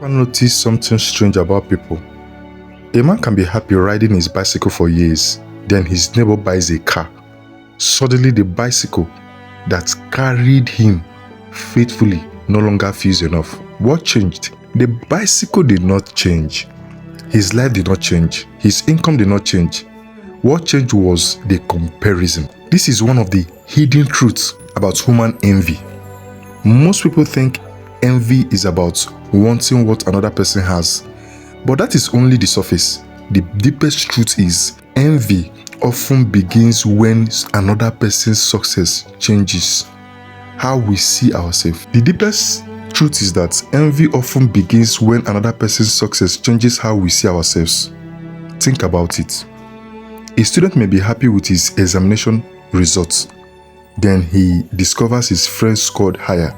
I noticed something strange about people. A man can be happy riding his bicycle for years, then his neighbor buys a car. Suddenly the bicycle that carried him faithfully no longer feels enough. What changed? The bicycle did not change. His life did not change. His income did not change. What changed was the comparison. This is one of the hidden truths about human envy. Most people think envy is about wanting what another person has, but that is only the surface. The deepest truth is envy often begins when another person's success changes how we see ourselves. The deepest truth is that envy often begins when another person's success changes how we see ourselves. Think about it. A student may be happy with his examination results. Then he discovers his friend scored higher.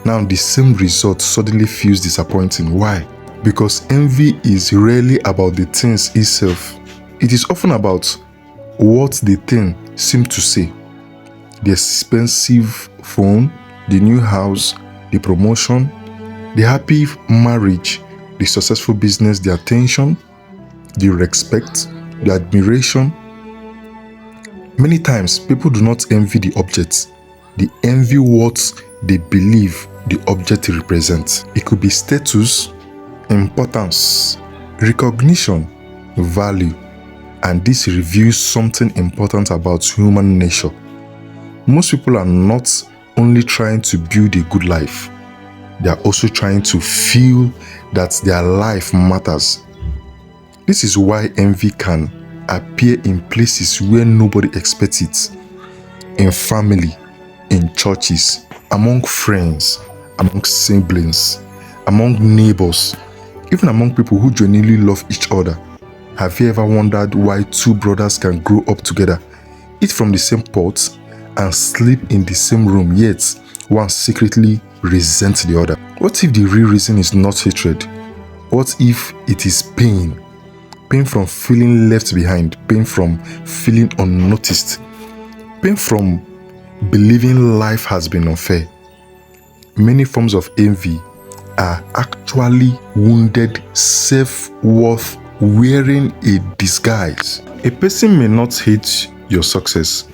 Now the same result suddenly feels disappointing. Why? Because envy is rarely about the things itself. It is often about what the thing seems to say. The expensive phone, the new house, the promotion, the happy marriage, the successful business, the attention, the respect, the admiration. Many times, people do not envy the objects. They envy what they believe the object represents. It could be status, importance, recognition, value, and this reveals something important about human nature. Most people are not only trying to build a good life, they are also trying to feel that their life matters. This is why envy can appear in places where nobody expects it. In family, in churches, among friends, among siblings, among neighbors, even among people who genuinely love each other. Have you ever wondered why two brothers can grow up together, eat from the same pot, and sleep in the same room, yet one secretly resents the other? What if the real reason is not hatred? What if it is pain? Pain from feeling left behind, pain from feeling unnoticed, pain from believing life has been unfair. Many forms of envy are actually wounded self-worth wearing a disguise. A person may not hate your success.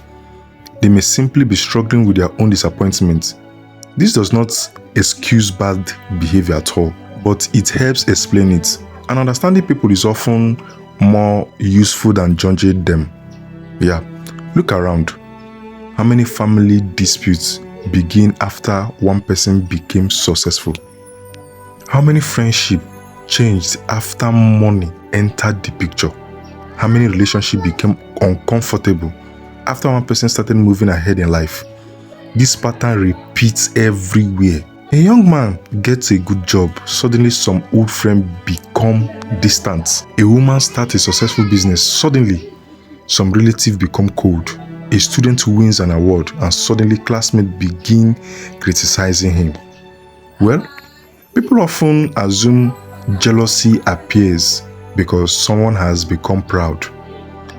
They may simply be struggling with their own disappointment. This does not excuse bad behavior at all, but it helps explain it. And understanding people is often more useful than judging them. Yeah, look around. How many family disputes begin after one person became successful? How many friendships changed after money entered the picture? How many relationships became uncomfortable after one person started moving ahead in life? This pattern repeats everywhere. A young man gets a good job, suddenly some old friends become distant. A woman starts a successful business, suddenly some relatives become cold. A student wins an award and suddenly classmates begin criticizing him. Well, people often assume jealousy appears because someone has become proud.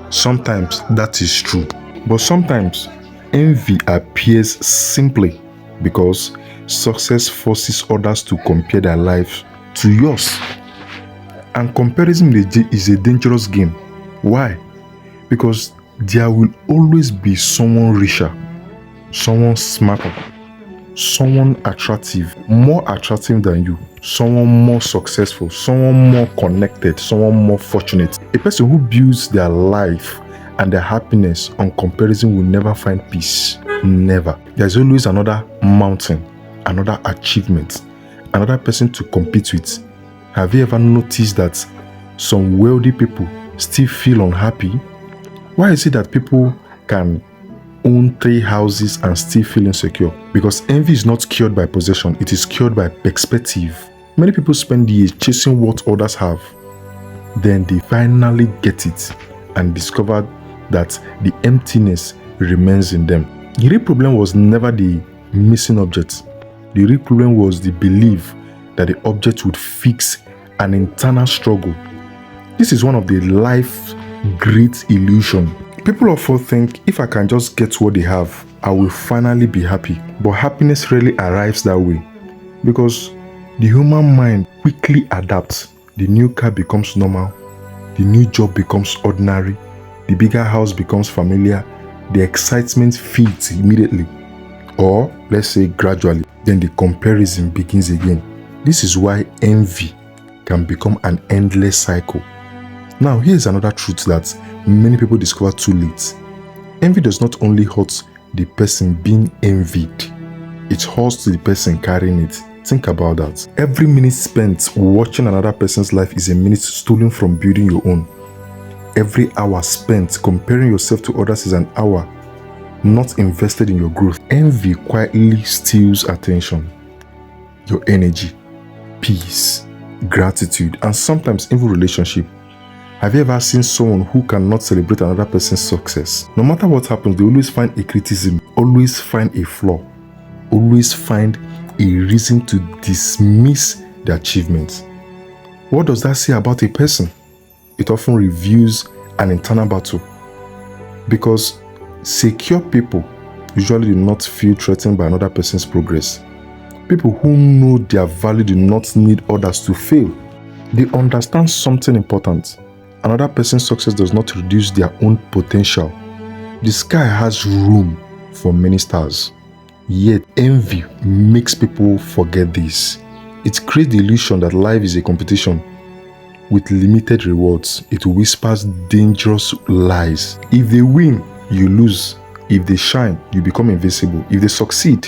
Sometimes that is true, but sometimes envy appears simply because success forces others to compare their lives to yours. And comparison is a dangerous game. Why? Because there will always be someone richer, someone smarter, someone attractive, more attractive than you, someone more successful, someone more connected, someone more fortunate. A person who builds their life and their happiness on comparison will never find peace. Never. There's always another mountain, another achievement, another person to compete with. Have you ever noticed that some wealthy people still feel unhappy? Why is it that people can own 3 houses and still feel insecure? Because envy is not cured by possession, it is cured by perspective. Many people spend years chasing what others have. Then they finally get it and discover that the emptiness remains in them. The real problem was never the missing object. The real problem was the belief that the object would fix an internal struggle. This is one of the life's great illusion. People often think if I can just get what they have, I will finally be happy. But happiness rarely arrives that way. Because The human mind quickly adapts. The new car becomes normal. The new job becomes ordinary. The bigger house becomes familiar. The excitement fades immediately, or let's say gradually. Then the comparison begins again. This is why envy can become an endless cycle. Now, here's another truth that many people discover too late. Envy does not only hurt the person being envied, it hurts the person carrying it. Think about that. Every minute spent watching another person's life is a minute stolen from building your own. Every hour spent comparing yourself to others is an hour not invested in your growth. Envy quietly steals attention, your energy, peace, gratitude, and sometimes even relationship. Have you ever seen someone who cannot celebrate another person's success? No matter what happens, they always find a criticism, always find a flaw, always find a reason to dismiss the achievements. What does that say about a person? It often reveals an internal battle, because secure people usually do not feel threatened by another person's progress. People who know their value do not need others to fail. They understand something important. Another person's success does not reduce their own potential. The sky has room for many stars. Yet envy makes people forget this. It creates the illusion that life is a competition with limited rewards. It whispers dangerous lies. If they win, you lose. If they shine, you become invisible. If they succeed,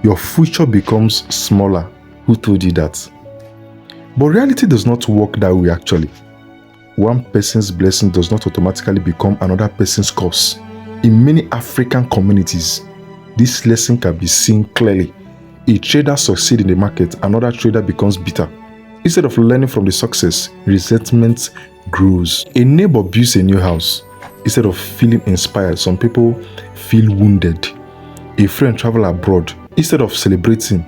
your future becomes smaller. Who told you that? But reality does not work that way actually. One person's blessing does not automatically become another person's curse. In many African communities, this lesson can be seen clearly. A trader succeeds in the market, another trader becomes bitter. Instead of learning from the success, resentment grows. A neighbor builds a new house. Instead of feeling inspired, some people feel wounded. A friend travels abroad. Instead of celebrating,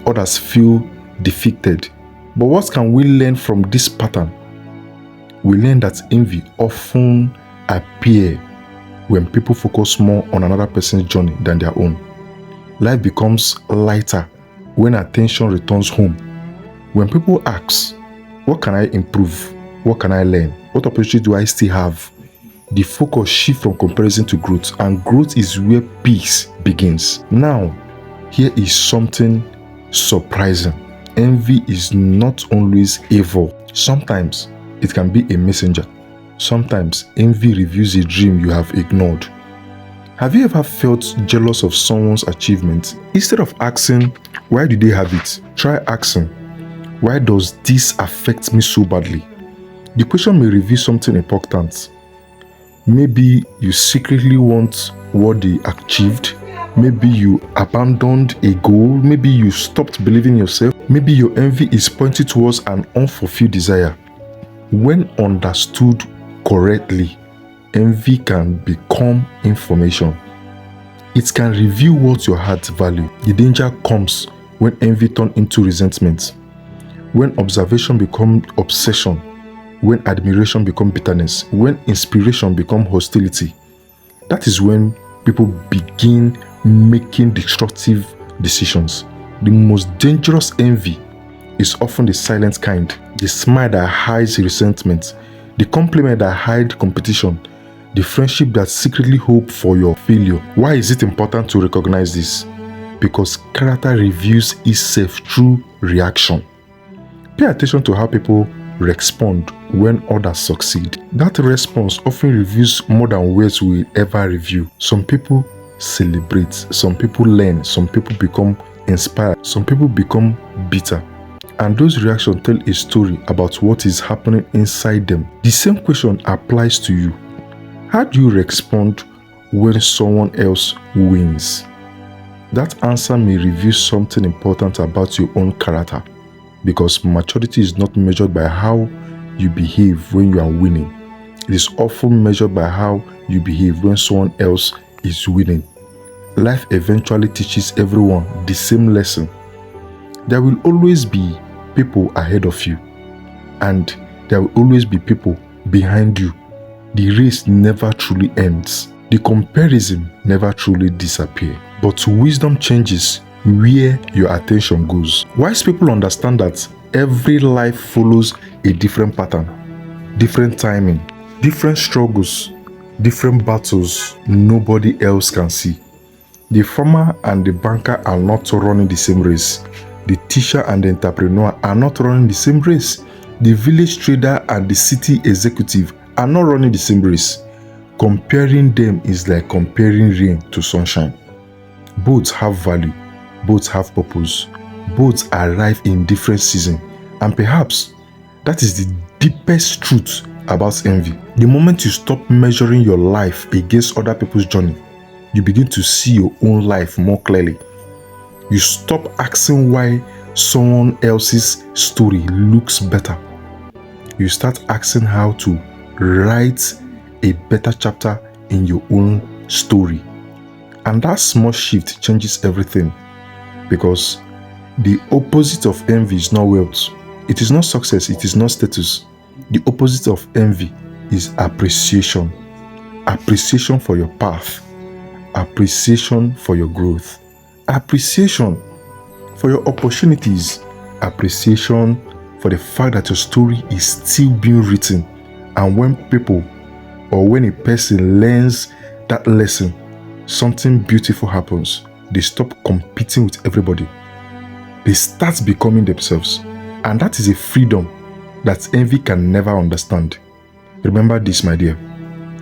others feel defeated. But what can we learn from this pattern? We learn that envy often appears when people focus more on another person's journey than their own. Life becomes lighter when attention returns home. When people ask, what can I improve? What can I learn? What opportunity do I still have? The focus shifts from comparison to growth, and growth is where peace begins. Now, here is something surprising. Envy is not always evil. Sometimes it can be a messenger. Sometimes envy reveals a dream you have ignored. Have you ever felt jealous of someone's achievement? Instead of asking, why did they have it? Try asking, why does this affect me so badly? The question may reveal something important. Maybe you secretly want what they achieved. Maybe you abandoned a goal. Maybe you stopped believing in yourself. Maybe your envy is pointing towards an unfulfilled desire. When understood correctly, envy can become information. It can reveal what your heart values. The danger comes when envy turns into resentment, when observation becomes obsession, when admiration becomes bitterness, when inspiration becomes hostility. That is when people begin making destructive decisions. The most dangerous envy is often the silent kind, the smile that hides resentment, the compliment that hides competition, the friendship that secretly hopes for your failure. Why is it important to recognize this? Because character reveals itself through reaction. Pay attention to how people respond when others succeed. That response often reveals more than words will ever reveal. Some people celebrate, some people learn, some people become inspired, some people become bitter. And those reactions tell a story about what is happening inside them. The same question applies to you. How do you respond when someone else wins? That answer may reveal something important about your own character, because maturity is not measured by how you behave when you are winning. It is often measured by how you behave when someone else is winning. Life eventually teaches everyone the same lesson. There will always be people ahead of you, and there will always be people behind you. The race never truly ends. The comparison never truly disappears. But wisdom changes where your attention goes. Wise people understand that every life follows a different pattern, different timing, different struggles, different battles nobody else can see. The farmer and the banker are not running the same race. The teacher and the entrepreneur are not running the same race. The village trader and the city executive are not running the same race. Comparing them is like comparing rain to sunshine. Both have value, both have purpose, both arrive in different seasons, and perhaps that is the deepest truth about envy. The moment you stop measuring your life against other people's journey, you begin to see your own life more clearly. You stop asking why someone else's story looks better. You start asking how to write a better chapter in your own story. And that small shift changes everything, because the opposite of envy is not wealth. It is not success. It is not status. The opposite of envy is appreciation. Appreciation for your path. Appreciation for your growth. Appreciation for your opportunities. Appreciation for the fact that your story is still being written. And when people, or when a person learns that lesson, something beautiful happens. They stop competing with everybody. They start becoming themselves. And that is a freedom that envy can never understand. Remember this, my dear.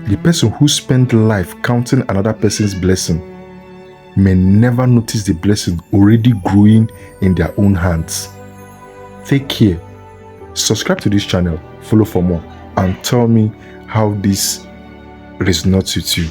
The person who spent life counting another person's blessing may never notice the blessing already growing in their own hands. Take care. Subscribe to this channel, follow for more, and tell me how this resonates with you.